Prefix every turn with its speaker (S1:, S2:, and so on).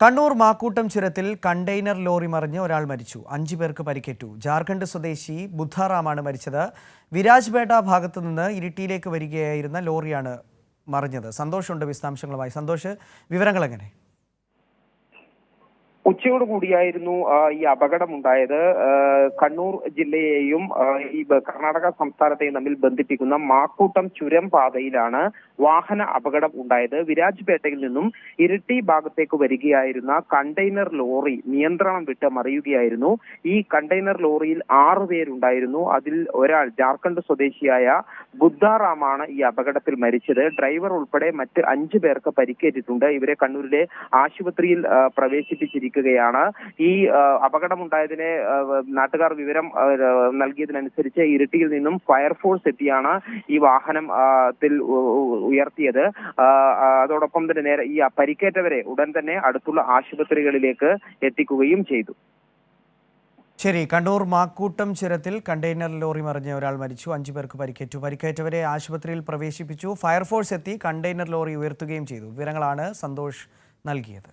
S1: കണ്ണൂർ മാക്കൂട്ടം ചുരത്തിൽ container lorry മറിഞ്ഞ് ഒരാൾ മരിച്ചു. 5 പേർക്ക് പരിക്കേറ്റു. ജാർഖണ്ഡ് സ്വദേശി ബുദ്ധാറാമാണ് മരിച്ചത്. വിരാജ്പേട്ട ഭാഗത്തു നിന്ന് ഇരിട്ടിയിലേക്ക് വരികയായിരുന്ന ലോറിയാണ് മറിഞ്ഞത്. സന്തോഷുണ്ട് വിശദാംശങ്ങളുമായി. സന്തോഷ്, വിവരങ്ങൾ എങ്ങനെ?
S2: ഉച്ചയോടുകൂടിയായിരുന്നു ഈ അപകടമുണ്ടായത്. കണ്ണൂർ ജില്ലയെയും ഈ കർണാടക സംസ്ഥാനത്തെയും തമ്മിൽ ബന്ധിപ്പിക്കുന്ന മാക്കൂട്ടം ചുരം പാതയിലാണ് വാഹന അപകടം ഉണ്ടായത്. വിരാജ്പേട്ടയിൽ നിന്നും ഇരിട്ടി ഭാഗത്തേക്ക് വരികയായിരുന്ന കണ്ടെയ്നർ ലോറി നിയന്ത്രണം വിട്ട് മറിയുകയായിരുന്നു. ഈ കണ്ടെയ്നർ ലോറിയിൽ 6 പേരുണ്ടായിരുന്നു. അതിൽ ഒരാൾ ജാർഖണ്ഡ് സ്വദേശിയായ ബുദ്ധാറാമാണ് ഈ അപകടത്തിൽ മരിച്ചത്. ഡ്രൈവർ ഉൾപ്പെടെ മറ്റ് 5 പേർക്ക് പരിക്കേറ്റിട്ടുണ്ട്. ഇവരെ കണ്ണൂരിലെ ആശുപത്രിയിൽ പ്രവേശിപ്പിച്ചിരിക്കുന്നു. ഈ അപകടമുണ്ടായതിനെ നാട്ടുകാർ വിവരം നൽകിയതിനനുസരിച്ച് ഇരിട്ടിയിൽ നിന്നും ഫയർഫോഴ്സ് എത്തിയാണ് ഈ വാഹനം ഉയർത്തിയത്. അതോടൊപ്പം തന്നെ ഈ പരിക്കേറ്റവരെ ഉടൻ തന്നെ അടുത്തുള്ള ആശുപത്രികളിലേക്ക് എത്തിക്കുകയും ചെയ്തു.
S1: ശരി, കണ്ണൂർ മാക്കൂട്ടം ചുരത്തിൽ കണ്ടെയ്നർ ലോറി മറിഞ്ഞ ഒരാൾ മരിച്ചു. 5 പേർക്ക് പരിക്കേറ്റു. പരിക്കേറ്റവരെ ആശുപത്രിയിൽ പ്രവേശിപ്പിച്ചു. ഫയർഫോഴ്സ് എത്തി കണ്ടെയ്നർ ലോറി ഉയർത്തുകയും ചെയ്തു. വിവരങ്ങളാണ് സന്തോഷ് നൽകിയത്.